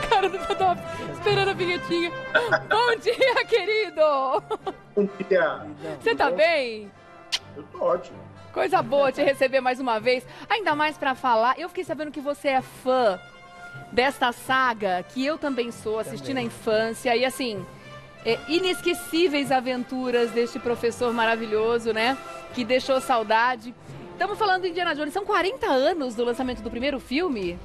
Cara do Paddock, esperando a vinhetinha. Bom dia, querido! Bom dia. Você tá bem? Eu tô ótimo. Coisa boa te receber mais uma vez. Ainda mais pra falar, eu fiquei sabendo que você é fã desta saga, que eu também sou, assisti na infância. E assim, inesquecíveis aventuras deste professor maravilhoso, né? Que deixou saudade. Estamos falando de Indiana Jones. São 40 anos do lançamento do primeiro filme?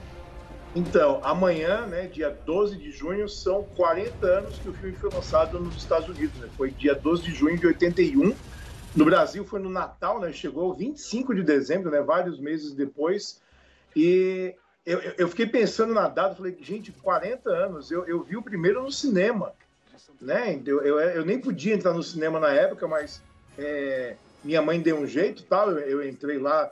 Então, amanhã, né, dia 12 de junho, são 40 anos que o filme foi lançado nos Estados Unidos, né? Foi dia 12 de junho de 81. No Brasil foi no Natal, né? Chegou 25 de dezembro, né? Vários meses depois. E eu fiquei pensando na data, falei, gente, 40 anos. Eu vi o primeiro no cinema, né? Eu nem podia entrar no cinema na época, mas minha mãe deu um jeito e tal. Eu entrei lá,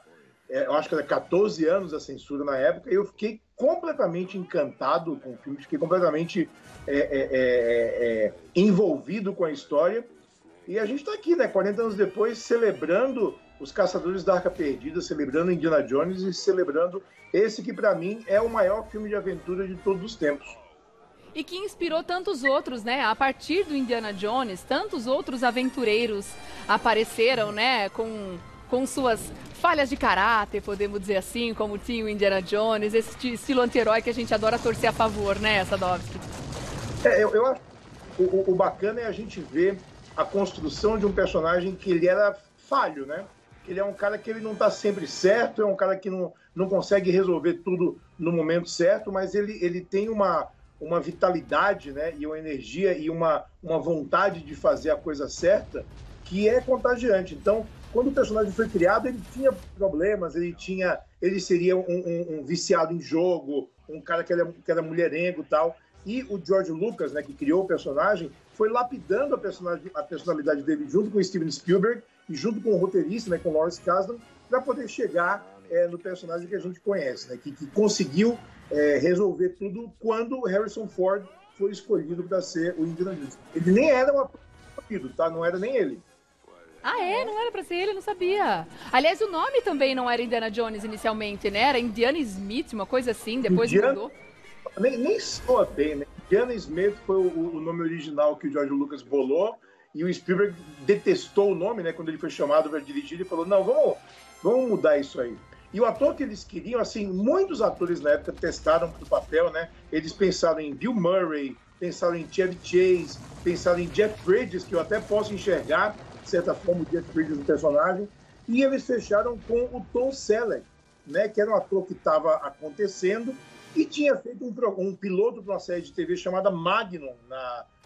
eu acho que era 14 anos a censura na época, e eu fiquei completamente encantado com o filme, fiquei completamente envolvido com a história. E a gente está aqui, né, 40 anos depois, celebrando os Caçadores da Arca Perdida, celebrando Indiana Jones e celebrando esse que, para mim, é o maior filme de aventura de todos os tempos. E que inspirou tantos outros, né? A partir do Indiana Jones, tantos outros aventureiros apareceram, né? Com suas falhas de caráter, podemos dizer assim, como tinha o Indiana Jones, esse estilo anti-herói que a gente adora torcer a favor, né, Sadovski? Eu acho que o bacana é a gente ver a construção de um personagem que ele era falho, né? Ele é um cara que ele não está sempre certo, é um cara que não consegue resolver tudo no momento certo, mas ele tem uma vitalidade, né? E uma energia e uma vontade de fazer a coisa certa que é contagiante. Então, quando o personagem foi criado, ele tinha problemas, ele seria um viciado em jogo, um cara que era mulherengo e tal. E o George Lucas, né, que criou o personagem, foi lapidando a personalidade dele junto com o Steven Spielberg e junto com o roteirista, né, com o Lawrence Kasdan, para poder chegar no personagem que a gente conhece, né, que conseguiu resolver tudo quando o Harrison Ford foi escolhido para ser o Indiana Jones. Ele nem era um ator escolhido, tá? Não era nem ele. Ah, não era pra ser ele, eu não sabia. Aliás, o nome também não era Indiana Jones inicialmente, né? Era Indiana Smith, uma coisa assim, depois mudou. Nem soa bem, né? Indiana Smith foi o nome original que o George Lucas bolou, e o Spielberg detestou o nome, né? Quando ele foi chamado para dirigir, ele falou, não, vamos mudar isso aí. E o ator que eles queriam, assim, muitos atores na época testaram pro papel, né? Eles pensaram em Bill Murray, pensaram em Chevy Chase, pensaram em Jeff Bridges, que eu até posso enxergar, de certa forma, o Jeff Bridges no personagem, e eles fecharam com o Tom Selleck, né? Que era um ator que estava acontecendo e tinha feito um piloto para uma série de TV chamada Magnum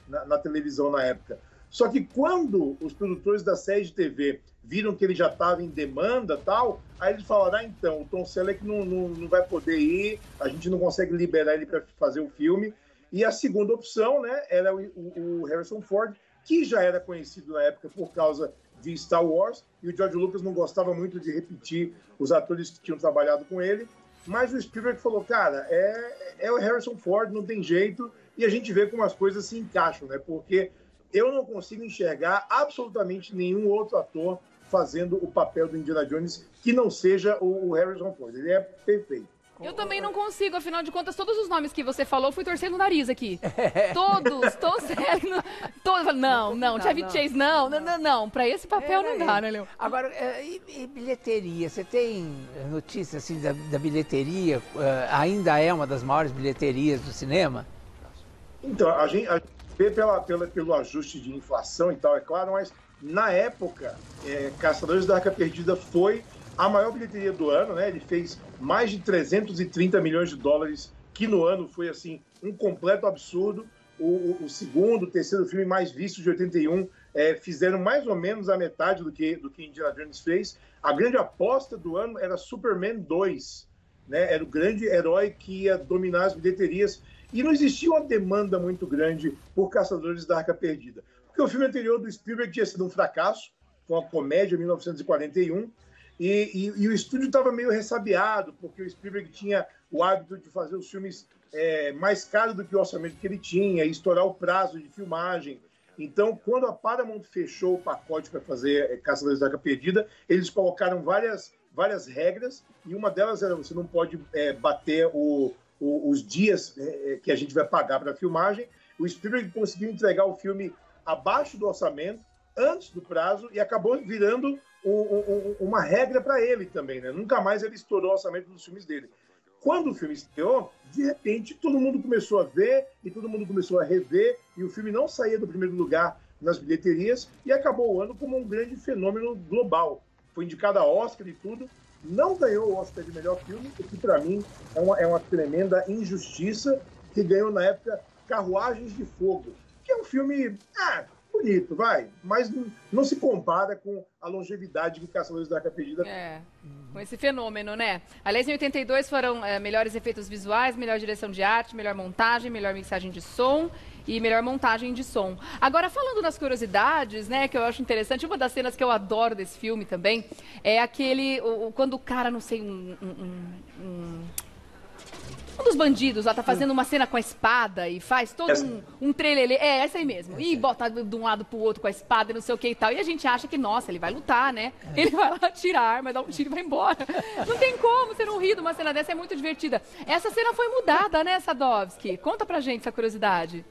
na televisão na época. Só que quando os produtores da série de TV viram que ele já estava em demanda e tal, aí eles falaram, então, o Tom Selleck não vai poder ir, a gente não consegue liberar ele para fazer o filme. E a segunda opção, né, era o Harrison Ford, que já era conhecido na época por causa de Star Wars, e o George Lucas não gostava muito de repetir os atores que tinham trabalhado com ele, mas o Spielberg falou, cara, é o Harrison Ford, não tem jeito, e a gente vê como as coisas se encaixam, né, porque eu não consigo enxergar absolutamente nenhum outro ator fazendo o papel do Indiana Jones que não seja o Harrison Ford. Ele é perfeito. Eu também não consigo, afinal de contas, todos os nomes que você falou, fui torcendo o nariz aqui. Todos, todos. Não, Chevy Chase, não. Pra esse papel não dá, né, Leon? Agora, e bilheteria? Você tem notícia, assim, da bilheteria? Ainda é uma das maiores bilheterias do cinema? Então, a gente vê pelo ajuste de inflação e tal, é claro, mas na época, Caçadores da Arca Perdida foi a maior bilheteria do ano, né? Ele fez mais de 330 milhões de dólares, que no ano foi, assim, um completo absurdo. O segundo, o terceiro filme mais visto de 81 fizeram mais ou menos a metade do que Indiana Jones fez. A grande aposta do ano era Superman 2, né? Era o grande herói que ia dominar as bilheterias. E não existia uma demanda muito grande por Caçadores da Arca Perdida. Porque o filme anterior do Spielberg tinha sido um fracasso, foi uma comédia em 1941, e o estúdio estava meio ressabiado, porque o Spielberg tinha o hábito de fazer os filmes mais caros do que o orçamento que ele tinha, e estourar o prazo de filmagem. Então, quando a Paramount fechou o pacote para fazer Caçadores da Arca Perdida, eles colocaram várias regras, e uma delas era você não pode bater o os dias que a gente vai pagar para a filmagem. O Spielberg conseguiu entregar o filme abaixo do orçamento, antes do prazo, e acabou virando uma regra para ele também, né? Nunca mais ele estourou o orçamento dos filmes dele. Quando o filme estreou, de repente, todo mundo começou a ver e todo mundo começou a rever, e o filme não saía do primeiro lugar nas bilheterias e acabou o ano como um grande fenômeno global. Foi indicado a Oscar e tudo, não ganhou o Oscar de melhor filme, o que para mim é uma tremenda injustiça, que ganhou na época Carruagens de Fogo, que é um filme bonito, vai, mas não se compara com a longevidade que Caçadores da Arca Perdida. Com esse fenômeno, né? Aliás, em 82 foram melhores efeitos visuais, melhor direção de arte, melhor montagem, melhor mixagem de som e melhor montagem de som. Agora, falando nas curiosidades, né, que eu acho interessante, uma das cenas que eu adoro desse filme também é aquele, quando o cara, não sei, um dos bandidos lá tá fazendo uma cena com a espada e faz todo um trelelê. Essa aí mesmo. E bota de um lado pro outro com a espada e não sei o que e tal. E a gente acha que, nossa, ele vai lutar, né? Ele vai lá atirar a arma, dá um tiro e vai embora. Não tem como você não rir de uma cena dessa, é muito divertida. Essa cena foi mudada, né, Sadovski? Conta pra gente essa curiosidade.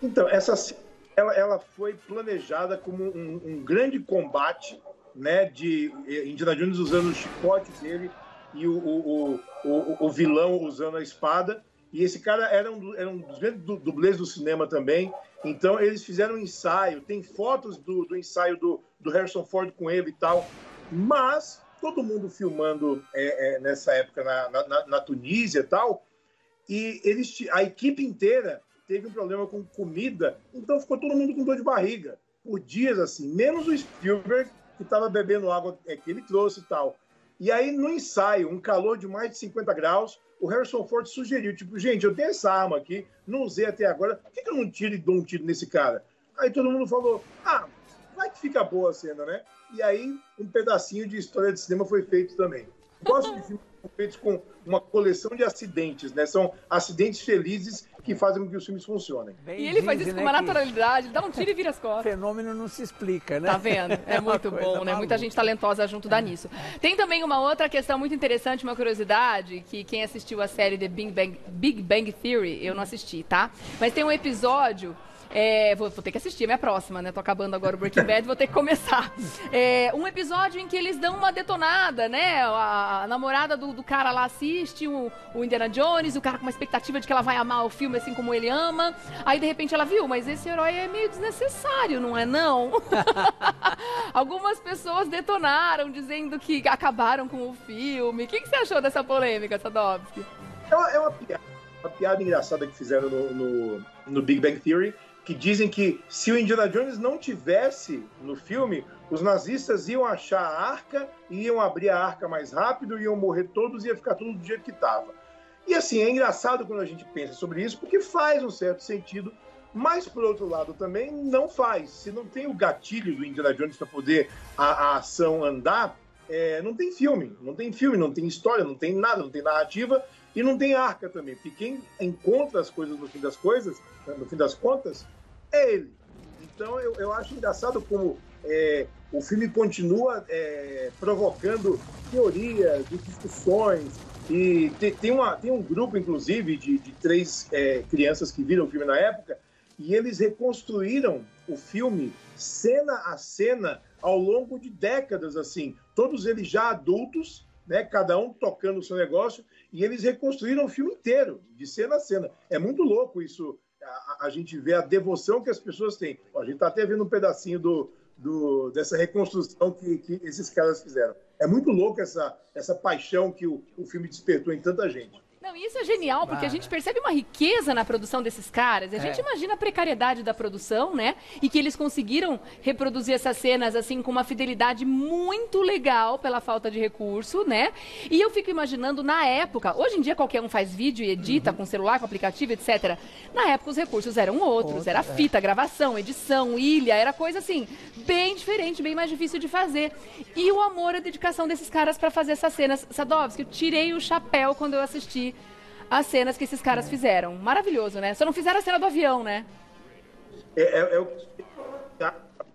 Então, essa cena, ela foi planejada como um grande combate, né, de Indiana Jones usando o chicote dele e o vilão usando a espada, e esse cara era um dos grandes dublês do cinema também, então eles fizeram um ensaio, tem fotos do ensaio do Harrison Ford com ele e tal, mas todo mundo filmando nessa época na Tunísia e tal, e a equipe inteira teve um problema com comida, então ficou todo mundo com dor de barriga, por dias assim, menos o Spielberg, que estava bebendo água que ele trouxe e tal. E aí, no ensaio, um calor de mais de 50 graus, o Harrison Ford sugeriu, tipo, gente, eu tenho essa arma aqui, não usei até agora, por que eu não tiro e dou um tiro nesse cara? Aí todo mundo falou, vai que fica boa a cena, né? E aí, um pedacinho de história de cinema foi feito também. Gosto de filmes feitos com uma coleção de acidentes, né? São acidentes felizes que fazem com que os filmes funcionem. E ele faz isso com uma naturalidade, dá um tiro e vira as costas. O fenômeno não se explica, né? Tá vendo? É muito bom, né? Maluca. Muita gente talentosa junto dá nisso. Tem também uma outra questão muito interessante, uma curiosidade, que quem assistiu a série The Big Bang Theory, eu não assisti, tá? Mas tem um episódio... vou ter que assistir, minha próxima, né? Tô acabando agora o Breaking Bad, vou ter que começar. Um episódio em que eles dão uma detonada, né? A namorada do cara lá assiste o Indiana Jones, o cara com uma expectativa de que ela vai amar o filme assim como ele ama. Aí, de repente, ela viu, mas esse herói é meio desnecessário, não é não? Algumas pessoas detonaram, dizendo que acabaram com o filme. O que você achou dessa polêmica, Sadovski? É uma piada engraçada que fizeram no Big Bang Theory, que dizem que se o Indiana Jones não tivesse no filme, os nazistas iam achar a arca, iam abrir a arca mais rápido, iam morrer todos e ia ficar tudo do jeito que estava. E assim, é engraçado quando a gente pensa sobre isso, porque faz um certo sentido, mas por outro lado também não faz. Se não tem o gatilho do Indiana Jones para poder a ação andar, não tem filme, não tem história, não tem nada, não tem narrativa e não tem arca também, porque quem encontra as coisas no fim das contas, é ele. Então eu acho engraçado como o filme continua provocando teorias e discussões, e tem um grupo, inclusive, de 3 crianças que viram o filme na época, e eles reconstruíram o filme cena a cena ao longo de décadas, assim, todos eles já adultos, né, cada um tocando o seu negócio, e eles reconstruíram o filme inteiro, de cena a cena. É muito louco isso, a gente vê a devoção que as pessoas têm. A gente está até vendo um pedacinho dessa reconstrução que esses caras fizeram. É muito louco essa paixão que o filme despertou em tanta gente. Não, isso é genial, porque a gente percebe uma riqueza na produção desses caras. A gente imagina a precariedade da produção, né? E que eles conseguiram reproduzir essas cenas, assim, com uma fidelidade muito legal pela falta de recurso, né? E eu fico imaginando, na época, hoje em dia qualquer um faz vídeo e edita com celular, com aplicativo, etc. Na época os recursos eram outros, era fita, gravação, edição, ilha, era coisa, assim, bem diferente, bem mais difícil de fazer. E o amor e a dedicação desses caras para fazer essas cenas. Sadovski, eu tirei o chapéu quando eu assisti as cenas que esses caras fizeram. Maravilhoso, né? Só não fizeram a cena do avião, né?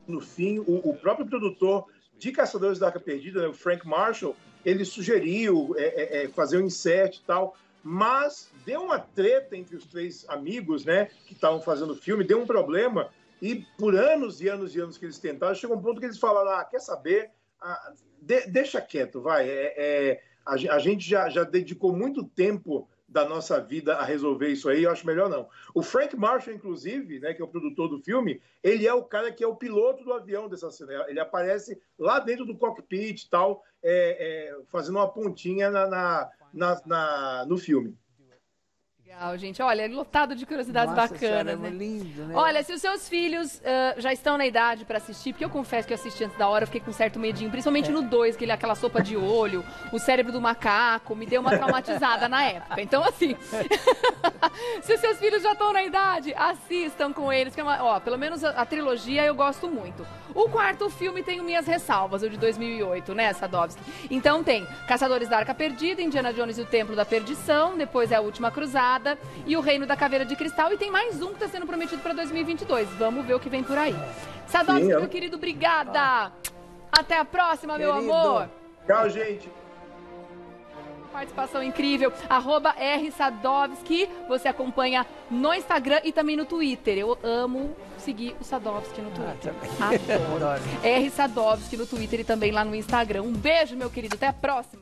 No fim, o próprio produtor de Caçadores da Arca Perdida, né, o Frank Marshall, ele sugeriu fazer um insert e tal, mas deu uma treta entre os três amigos, né, que estavam fazendo o filme, deu um problema, e por anos e anos e anos que eles tentaram, chegou um ponto que eles falaram, quer saber, deixa quieto, vai, a gente já dedicou muito tempo da nossa vida a resolver isso aí, eu acho melhor não. O Frank Marshall, inclusive, né, que é o produtor do filme, ele é o cara que é o piloto do avião dessa cena. Ele aparece lá dentro do cockpit e tal, fazendo uma pontinha no filme. Legal, gente. Olha, é lotado de curiosidades bacanas, né? Lindo, né? Olha, se os seus filhos já estão na idade pra assistir, porque eu confesso que eu assisti antes da hora, eu fiquei com um certo medinho, principalmente no 2, aquela sopa de olho, o cérebro do macaco, me deu uma traumatizada na época. Então, assim, se os seus filhos já estão na idade, assistam com eles, que pelo menos a trilogia eu gosto muito. O quarto filme tem minhas ressalvas, o de 2008, né, Sadovski? Então tem Caçadores da Arca Perdida, Indiana Jones e o Templo da Perdição, depois é A Última Cruzada e O Reino da Caveira de Cristal, e tem mais um que está sendo prometido para 2022. Vamos ver o que vem por aí. Sadovski, meu querido, obrigada! Até a próxima, meu amor! Tchau, gente! Participação incrível, @rsadovski, você acompanha no Instagram e também no Twitter. Eu amo seguir o Sadovski no Twitter. Adoro. Sadovski no Twitter e também lá no Instagram. Um beijo, meu querido, até a próxima.